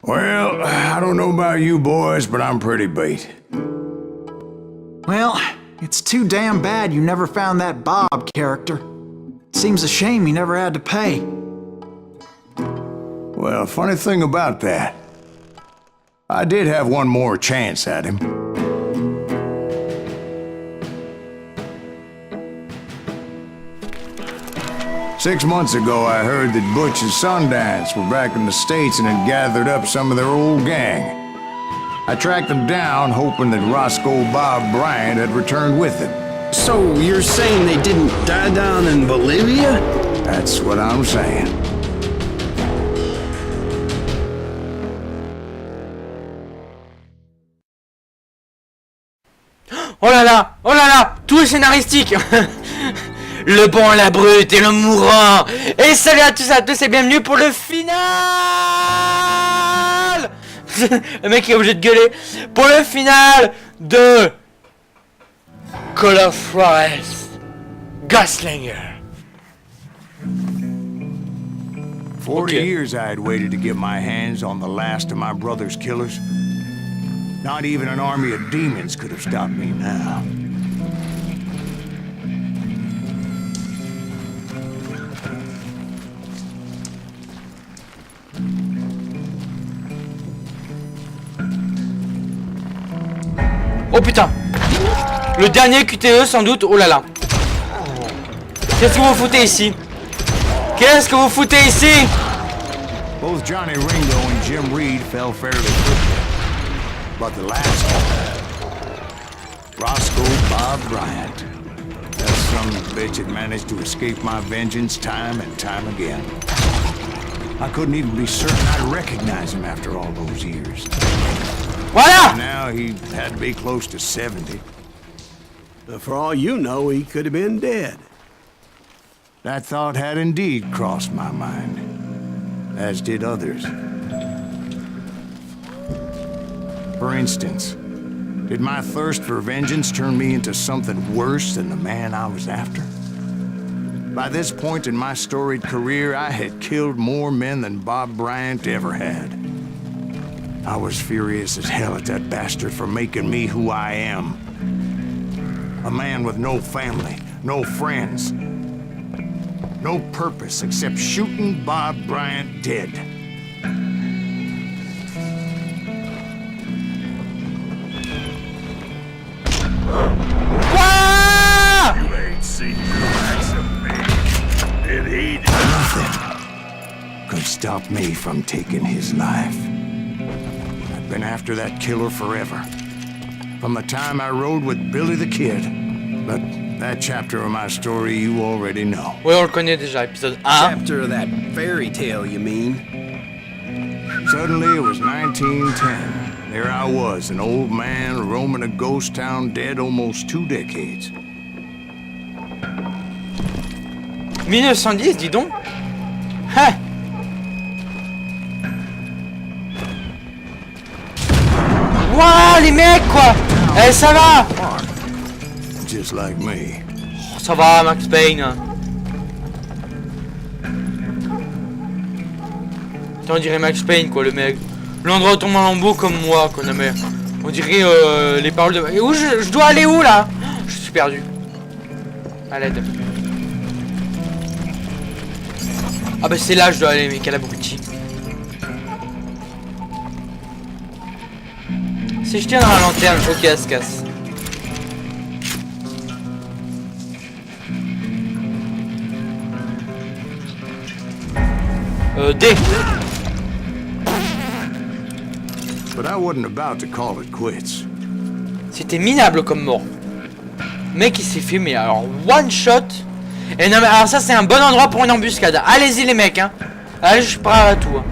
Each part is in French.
Well, I don't know about you boys, but I'm pretty beat. Well, it's too damn bad you never found that Bob character. Seems a shame he never had to pay. Well, funny thing about that, I did have one more chance at him. Six months ago, I heard that Butch and Sundance were back in the States and had gathered up some of their old gang. I tracked them down, hoping that Roscoe Bob Bryant had returned with them. So you're saying they didn't die down in Bolivia? That's what I'm saying. Oh là là, tout est scénaristique. Le bon, la brute et le mourant. Et salut à tous et bienvenue pour le final. Le mec est obligé de gueuler. Pour le final de Wolfyjawa, GUSLINGER. 40 years I had waited to get my hands on the last of my brother's killers. Not even an army of demons could have stopped me now. Oh putain. Le dernier QTE sans doute. Oh là là. Qu'est-ce que vous foutez ici? Qu'est-ce que vous foutez ici? Both Johnny Ringo and Jim Reed fell fairly quickly. But the last one, Roscoe Bob Bryant. That son of a bitch had managed to escape my vengeance time and time again. I couldn't even be certain I'd recognize him after all those years. Voilà! Now he had to be close to 70. For all you know, he could have been dead. That thought had indeed crossed my mind, as did others. For instance, did my thirst for vengeance turn me into something worse than the man I was after? By this point in my storied career, I had killed more men than Bob Bryant ever had. I was furious as hell at that bastard for making me who I am. A man with no family, no friends, no purpose except shooting Bob Bryant dead. Wouah! You ain't seen the likes of me. And he did nothing could stop me from taking his life. I've been after that killer forever. From the time I rode with Billy the Kid. But that chapter of my story you already know. Oui, on le connaît déjà, épisode 1. Chapter of that fairy tale, you mean? Suddenly it was 1910. There I was, an old man roaming a ghost town dead almost 2 decades. 1910, dis donc. Ha! Wouah, les mecs, quoi! Eh, ça va! Just like me. Oh, ça va, Max Payne. Putain, on dirait Max Payne, quoi, le mec. L'endroit tombe en lambeaux comme moi, quoi, non, mais... On dirait les paroles de... Et où je dois aller où, là? Je suis perdu. À l'aide. Ah bah c'est là je dois aller, mais quel abruti. Si je tiens dans la lanterne, ok, elle se casse. D. But I wasn't about to call it quits. C'était minable comme mort. Le mec il s'est fait mais alors one shot. Et non mais alors ça c'est un bon endroit pour une embuscade. Allez-y les mecs hein. Allez je suis prêt à tout.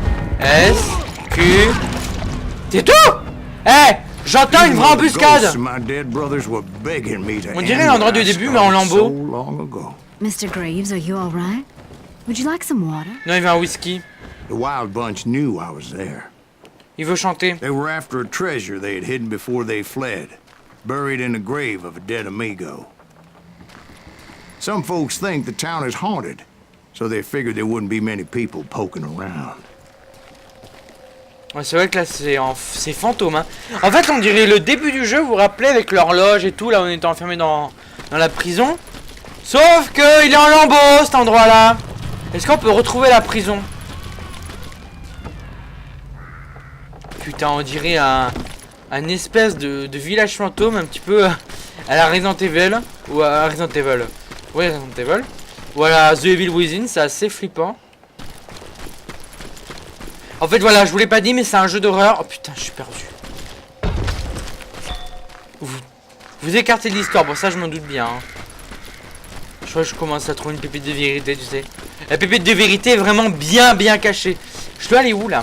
S Q. C'est tout. Eh j'entends une vraie embuscade. On dirait l'endroit du début mais en lambeaux. Mr. Graves, are you all right? Would you like some water? Non il veut un whisky. The Wild Bunch knew I was there. Il veut chanter. They were after a treasure they had hidden before they fled, buried in the grave of a dead amigo. Some folks think the town is haunted, so they figured there wouldn't be many people poking around. Ouais, c'est vrai que là c'est fantôme, hein. En fait on dirait le début du jeu, vous vous rappelez, avec l'horloge et tout, là on était enfermé dans la prison. Sauf que il est en lambeaux cet endroit là. Est-ce qu'on peut retrouver la prison? Putain, on dirait un espèce de village fantôme, un petit peu à la Resident Evil. Ou à Resident Evil. Ouais, Resident Evil. Voilà, The Evil Within, c'est assez flippant. En fait, voilà, je vous l'ai pas dit, mais c'est un jeu d'horreur. Oh putain, je suis perdu. Vous écartez de l'histoire, bon, ça je m'en doute bien. Hein. Je crois que je commence à trouver une pépite de vérité, tu sais. La pépite de vérité est vraiment bien cachée. Je dois aller où là?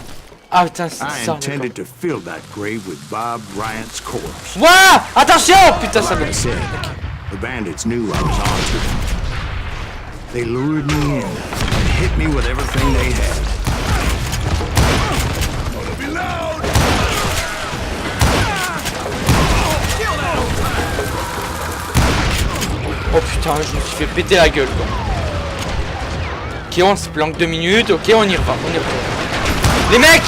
Ah putain, c'est ça. Wouah! Attention! Putain, ça me... The bandits knew I was on to them. They lured me in and hit me with everything they had. Oh putain, je me suis fait péter la gueule quoi. Ok, on se planque 2 minutes, ok, on y repart, Les mecs!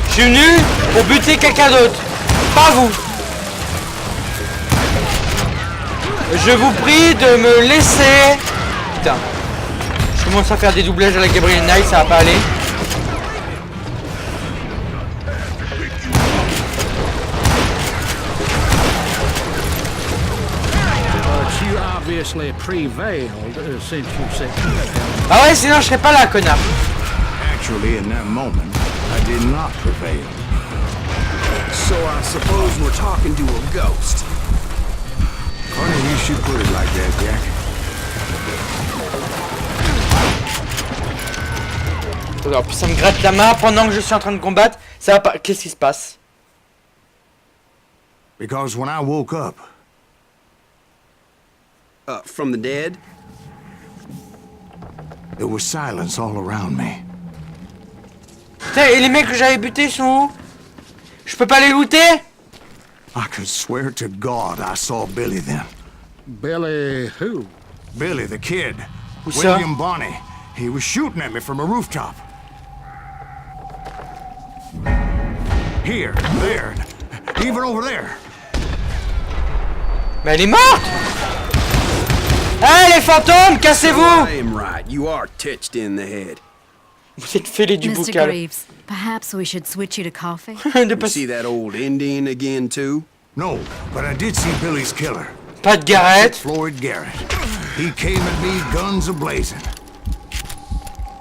Je suis venu pour buter quelqu'un d'autre, pas vous. Je vous prie de me laisser... Putain. Je commence à faire des doublages à la Gabriel Knight, ça va pas aller. Ah ouais, sinon je serais pas là, connard. Actually, in that moment, I did not prevail. So I suppose we're talking to a ghost. Funny you should put it like that, Jack. Alors, puis ça me gratte la main pendant que je suis en train de combattre. Ça va pas. Qu'est-ce qui se passe? Because when I woke up, From the dead? there was silence all around me. Putain, et les mecs que j'avais butés sont où? Je peux pas les looter? I could swear to God I saw Billy then. Billy who? Billy, the kid. Où ça? William Bonney. He was shooting at me from a rooftop. Here, there, even over there. Mais elle est morte! Hey les fantômes, cassez-vous! I am right. You are touched in the head. Vous êtes fêlés du Mr. bocal. Graves, perhaps we should switch you to coffee. De You pas... see that old Indian again, too? No, but I did see Billy's killer. pas de Garrett. Floyd Garrett. He came at me guns a-blazing.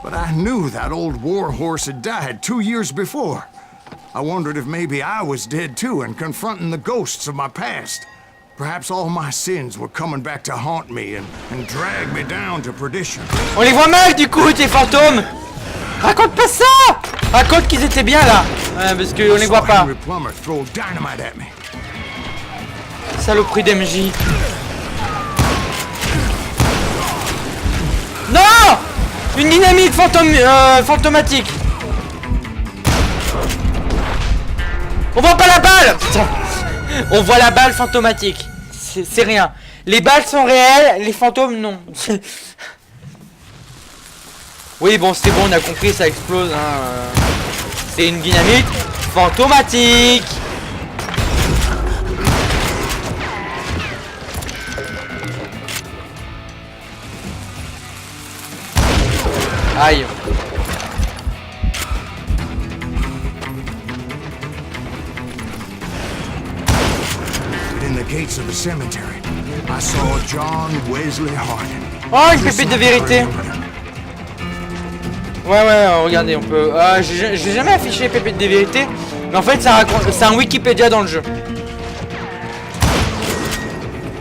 But I knew that old war horse had died 2 years before. I wondered if maybe I was dead too and confronting the ghosts of my past. Perhaps all my sins were coming back to haunt me and drag me down to perdition. On les voit mal du coup, tes fantômes. Raconte pas ça. Raconte qu'ils étaient bien là. Ouais, parce qu'on les voit pas. Henry Plummer throw dynamite at me. Saloperie d'MJ. Non! Une dynamite fantomatique. On voit pas la balle. Putain. On voit la balle fantomatique. C'est rien. Les balles sont réelles, les fantômes non. Oui bon c'est bon, on a compris, ça explose hein. C'est une dynamite fantomatique. Aïe. In the gates of the cemetery, I saw John Wesley Hardin. Oh, une pépite de vérité. Ouais, regardez, on peut... j'ai jamais affiché les pépites de vérité, mais en fait, ça raconte... C'est un Wikipédia dans le jeu.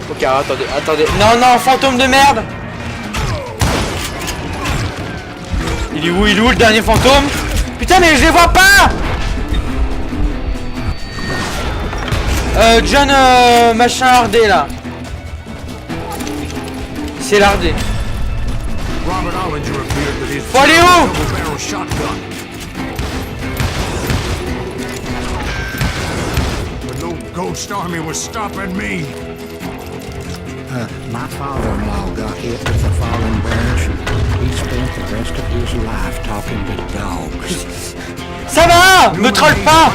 Ok, attendez. Non, fantôme de merde. Il est où le dernier fantôme? Putain, mais je les vois pas. John machin Hardé là. C'est l'Hardé. Faut aller où? Ghost army was stopping me. My father-in-law got hit with a falling branch. He spent the rest of his life talking to dogs. Ça va? pas! Me troll pas!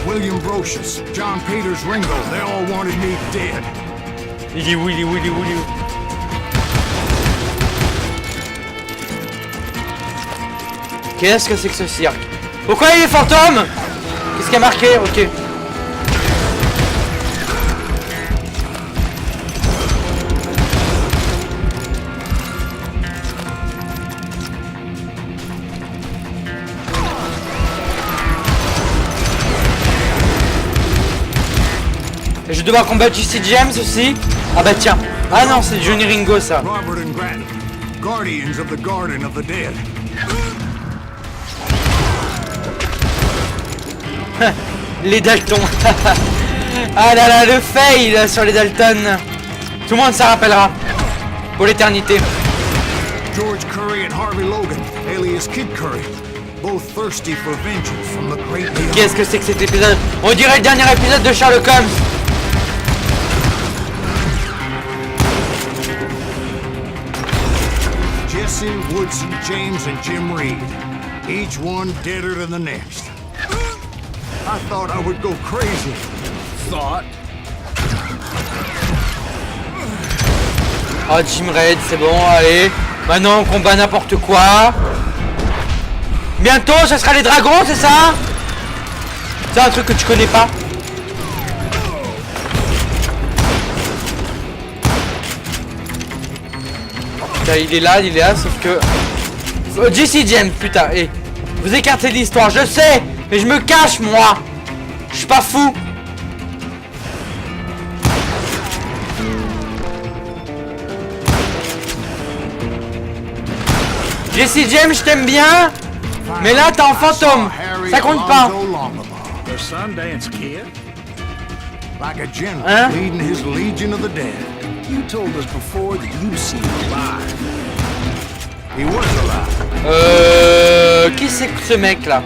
William Brocious, John Peters Ringo, they all wanted me dead. Il est où, il est où, il est où, il est où? Qu'est-ce que c'est que ce cirque? Pourquoi il est fantôme? Qu'est-ce qui a marqué? Ok. Et je vais devoir combattre JC James aussi. Ah bah tiens. Ah non, c'est Johnny Ringo ça. Robert and Granny, guardians of the Garden of the Dead. Les Dalton. Ah là là, le fail sur les Dalton. Tout le monde s'en rappellera. Pour l'éternité. George Curry and Harvey Logan, alias Kid Curry, both thirsty for vengeance from the great beyond. Qu'est-ce que c'est que cet épisode? On dirait le dernier épisode de Sherlock Holmes. Jesse, Woodson, James, and Jim Reed, each one deader than the next. I thought I would go crazy. Thought? Oh, Jim Reed, c'est bon, allez. Maintenant, on combat n'importe quoi. Bientôt, ce sera les dragons, c'est ça? C'est un truc que tu connais pas? Putain, il est là, sauf que... Oh, JC James, putain, et vous écartez l'histoire, je sais, mais je me cache, moi. Je suis pas fou. JC James, je t'aime bien, mais là, t'es en fantôme. Ça compte pas. The Sundance Kid? Like a general leading his legion of the dead. You told us before that you'd seen him alive. He was alive. Qui c'est que ce mec là?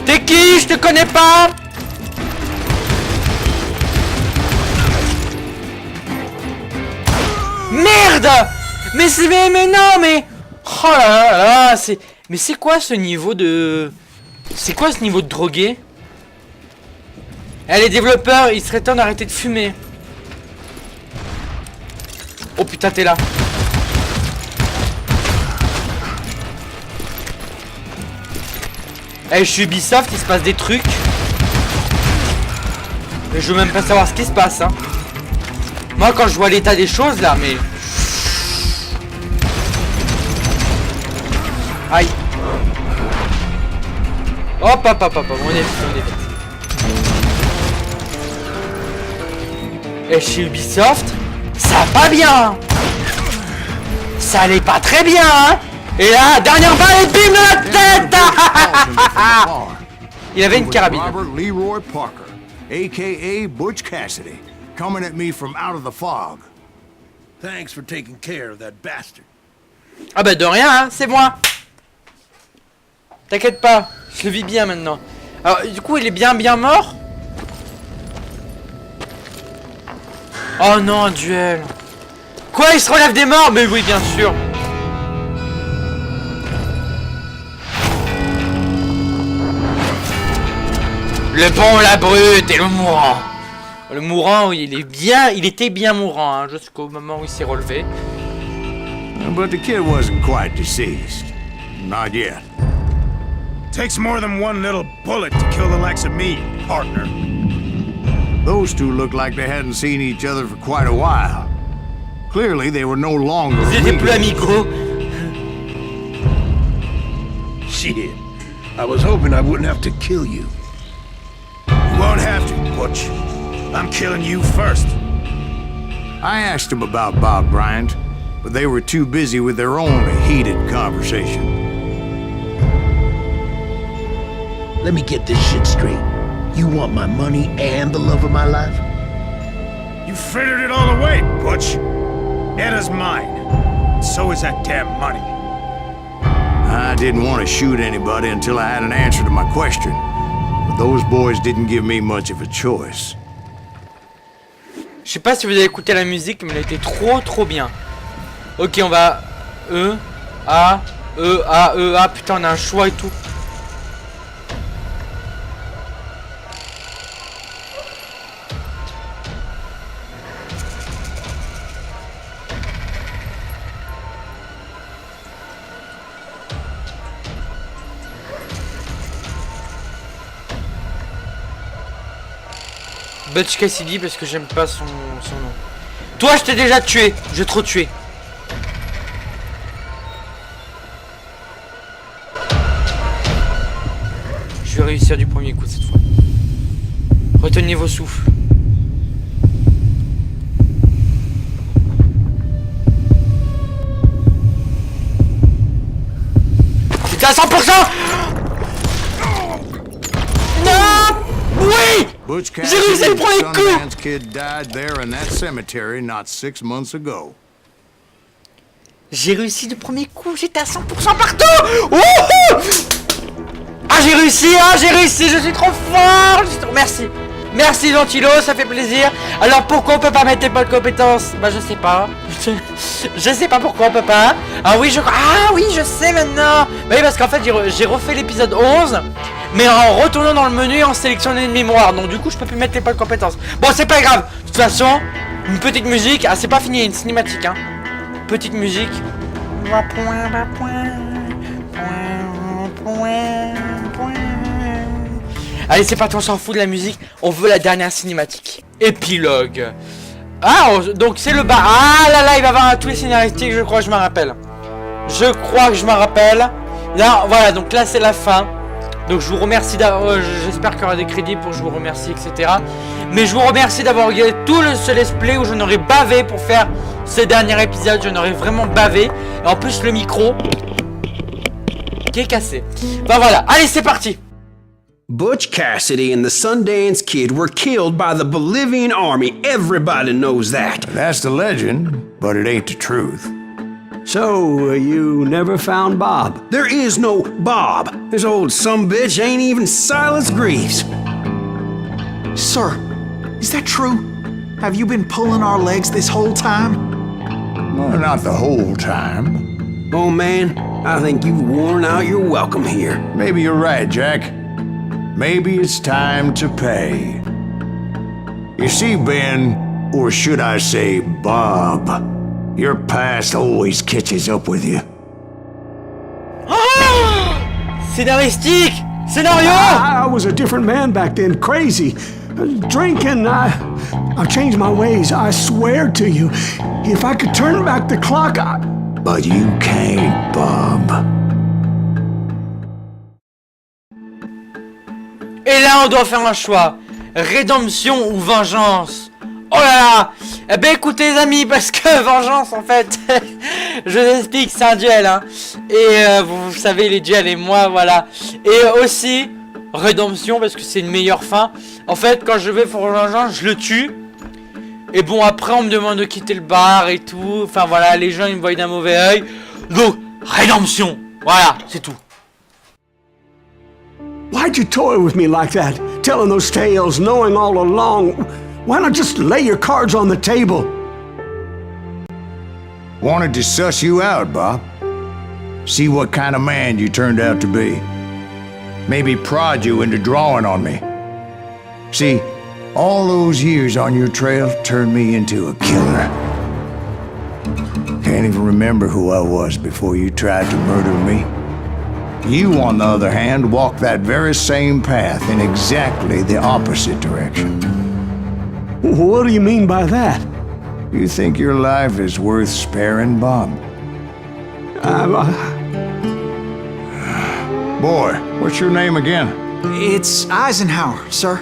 T'es qui? Je te connais pas. Merde! Mais c'est mais non mais oh là là là, c'est mais c'est quoi ce niveau de drogué? Eh les développeurs, il serait temps d'arrêter de fumer. Oh putain, t'es là. Eh, je suis Ubisoft, il se passe des trucs. Mais je veux même pas savoir ce qui se passe, hein. Moi, quand je vois l'état des choses, là, mais... Aïe. Hop, hop, hop, hop, on est vite, on est vite. Et chez Ubisoft, ça va pas bien. Ça allait pas très bien, hein. Et là, dernière balle et bim dans la tête. Il avait une carabine. Robert Leroy Parker, a.k.a. Butch Cassidy, coming at me from out of the fog. Thanks for taking care of that bastard. Ah bah de rien, hein, c'est moi. T'inquiète pas, je le vis bien maintenant. Alors, du coup, il est bien mort. Oh non, un duel. Quoi, il se relève des morts? Mais oui, bien sûr. Le bon, la brute et le mourant. Le mourant, oui, il était bien mourant, hein, jusqu'au moment où il s'est relevé. But the kid wasn't quite deceased. Not yet. Takes more than one little bullet to kill the likes of me, partner. Those two looked like they hadn't seen each other for quite a while. Clearly, they were no longer Ils étaient plus amicaux. Shit. I was hoping I wouldn't have to kill you. You won't have to, Butch. I'm killing you first. I asked them about Bob Bryant, but they were too busy with their own heated conversation. Let me get this shit straight. You want my money and the love of my life? You frittered it all away, Butch. Etta's mine. So is that damn money. I didn't want to shoot anybody until I had an answer to my question, but those boys didn't give me much of a choice. Je sais pas si vous avez écouté la musique, mais elle était trop bien. Ok, on va... A, putain, on a un choix et tout. Butch Cassidy parce que j'aime pas son nom. Toi, je t'ai déjà tué. Je vais trop tuer. Je vais réussir du premier coup cette fois. Retenez vos souffles. C'était à 100%. Non. Oui. Butch J'ai réussi le premier coup. Sundance Kid died there in that cemetery not 6 months ago. J'ai réussi le premier coup. J'étais à 100% partout. Wouhou. Ah, j'ai réussi, je suis trop fort. Merci. Merci Ventilo, ça fait plaisir. Alors pourquoi on peut pas mettre les bonnes compétences? Bah je sais pas. Je sais pas pourquoi on peut pas. Ah oui, je sais maintenant. Bah oui, parce qu'en fait j'ai refait l'épisode 11, mais en retournant dans le menu et en sélectionnant une mémoire. Donc du coup je peux plus mettre les bonnes compétences. Bon, c'est pas grave. De toute façon, une petite musique. Ah, c'est pas fini, une cinématique hein. Petite musique. Allez, c'est parti, on s'en fout de la musique. On veut la dernière cinématique. Épilogue. Ah, donc c'est le bas. Ah là là, il va y avoir tous les cinématiques, je crois que je m'en rappelle. Là, voilà, donc là c'est la fin. Donc je vous remercie d'avoir... j'espère qu'il y aura des crédits pour je vous remercie, etc. Mais je vous remercie d'avoir regardé tout ce let's play où j'en aurais bavé pour faire ce dernier épisode. J'en aurais vraiment bavé. Et en plus le micro qui est cassé. Bah voilà, allez c'est parti. Butch Cassidy and the Sundance Kid were killed by the Bolivian army. Everybody knows that. That's the legend, but it ain't the truth. So, you never found Bob? There is no Bob. This old sumbitch ain't even Silas Greaves. Sir, is that true? Have you been pulling our legs this whole time? Well, not the whole time. Oh man, I think you've worn out your welcome here. Maybe you're right, Jack. Maybe it's time to pay. You see, Ben, or should I say Bob, your past always catches up with you. Scénaristique! Scénario! I was a different man back then, crazy. Drinking, I've changed my ways, I swear to you. If I could turn back the clock, But you can't, Bob. Et là on doit faire un choix. Rédemption ou vengeance? Oh là là. Eh ben écoutez les amis, parce que vengeance en fait, je vous explique, c'est un duel hein. Et vous savez les duels et moi voilà. Et aussi rédemption parce que c'est une meilleure fin. En fait quand je vais pour vengeance je le tue. Et bon après on me demande de quitter le bar et tout. Enfin voilà, les gens ils me voient d'un mauvais oeil. Donc rédemption. Voilà, c'est tout. why'd you toy with me like that? Telling those tales, knowing all along. Why not just lay your cards on the table? Wanted to suss you out, Bob. See what kind of man you turned out to be. Maybe prod you into drawing on me. See, all those years on your trail turned me into a killer. Can't even remember who I was before you tried to murder me. You, on the other hand, walked that very same path in exactly the opposite direction. What do you mean by that? You think your life is worth sparing, Bob? Boy, what's your name again? It's Eisenhower, sir.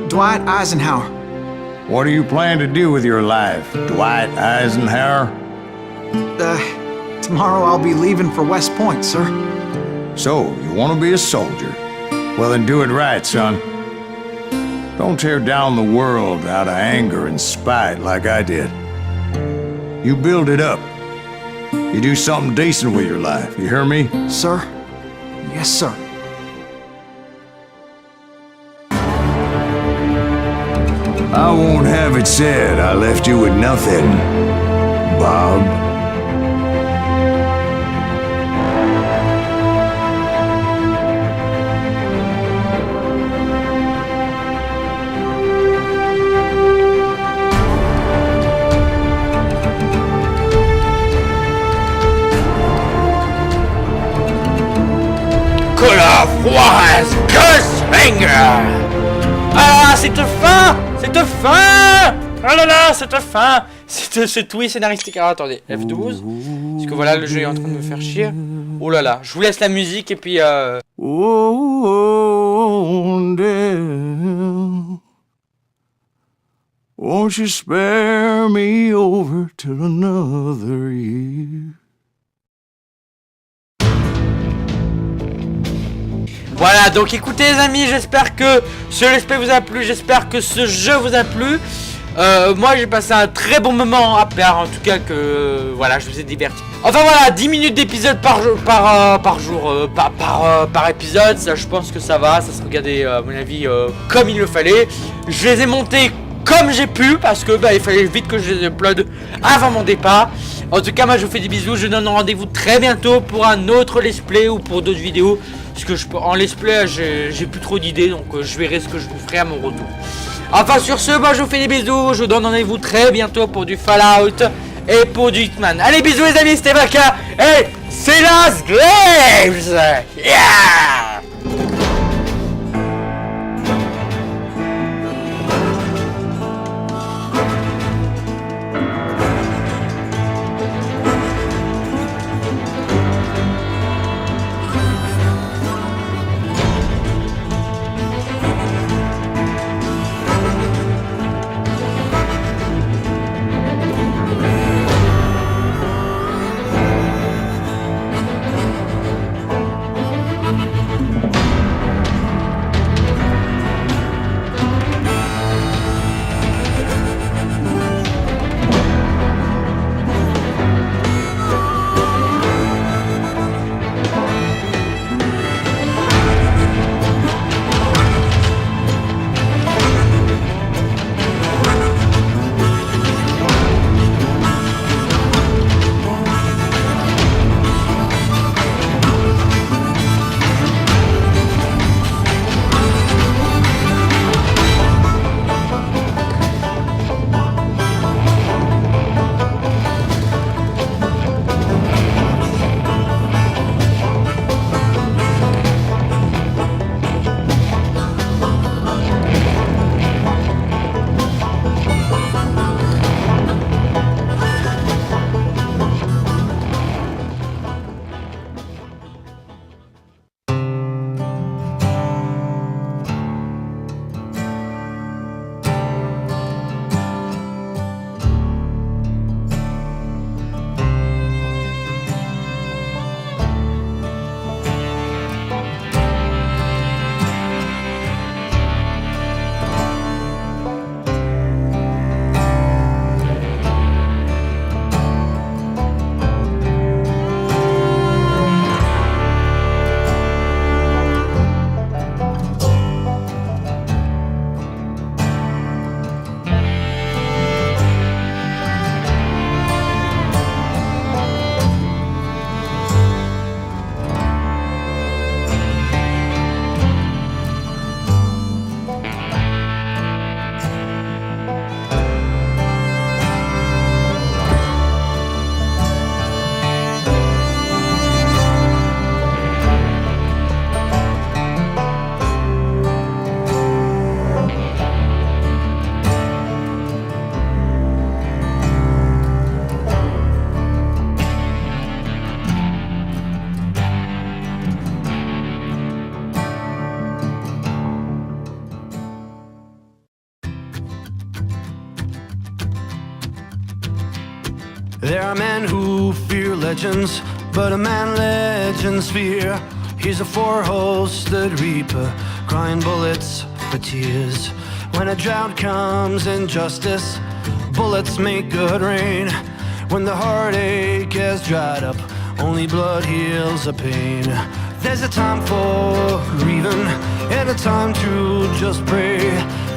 Dwight Eisenhower. What do you plan to do with your life, Dwight Eisenhower? Tomorrow I'll be leaving for West Point, sir. So, you want to be a soldier? Well, then do it right, son. Don't tear down the world out of anger and spite like I did. You build it up. You do something decent with your life, you hear me? Sir? Yes, sir. I won't have it said I left you with nothing, Bob. Que la froisse GUSLINGER. Ah, cette fin, Cette fin. Oh là là, cette fin. C'est tout scénaristique. Alors attendez, F12. Parce que voilà, le jeu est en train de me faire chier. Oh là là, je vous laisse la musique et puis Oh, damn. Won't you spare me over till another year? Voilà, donc écoutez les amis, j'espère que ce let's play vous a plu, j'espère que ce jeu vous a plu. Moi j'ai passé un très bon moment à faire, en tout cas que voilà, je vous ai diverti. Enfin voilà, 10 minutes d'épisode par épisode, ça je pense que ça va, ça se regardait à mon avis comme il le fallait. Je les ai montés comme j'ai pu parce que il fallait vite que je les upload avant mon départ. En tout cas moi je vous fais des bisous, je donne rendez-vous très bientôt pour un autre let's play ou pour d'autres vidéos. Parce que en let's play j'ai plus trop d'idées, donc je verrai ce que je vous ferai à mon retour. Enfin sur ce, je vous fais des bisous, je vous donne rendez-vous très bientôt pour du Fallout et pour du Hitman. Allez bisous les amis, c'était Vaca et c'est Las Graves. Yeah. There are men who fear legends, but a man legends fear. Here's a four-horse that reap crying bullets for tears. When a drought comes in justice, bullets make good rain. When the heartache has dried up, only blood heals the pain. There's a time for grieving and a time to just pray.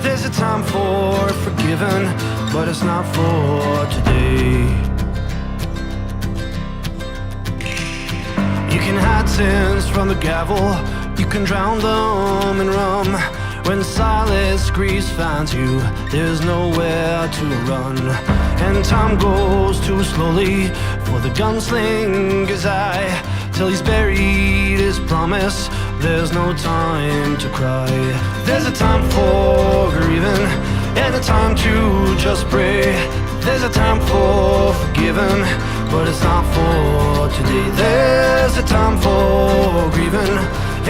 There's a time for forgiving, but it's not for today. You can hide sins from the gavel, you can drown them in rum. When silence grease finds you, there's nowhere to run. And time goes too slowly for the gunslinger's eye. Till he's buried his promise, there's no time to cry. There's a time for grieving and a time to just pray. There's a time for forgiving, but it's not for today. There's a time for grieving,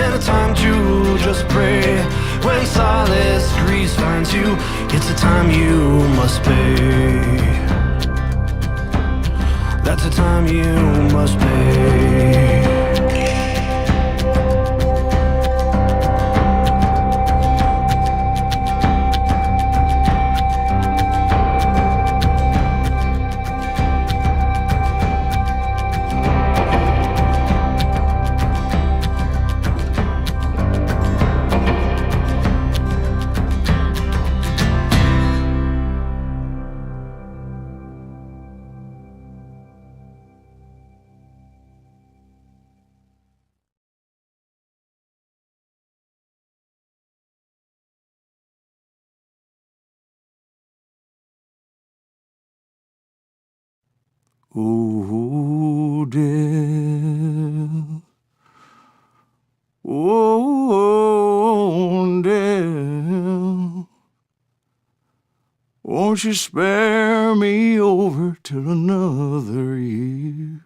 and a time to just pray. When silence grease finds you, it's a time you must pay. That's a time you must pay. Oh, dear. Oh, dear. Won't you spare me over till another year?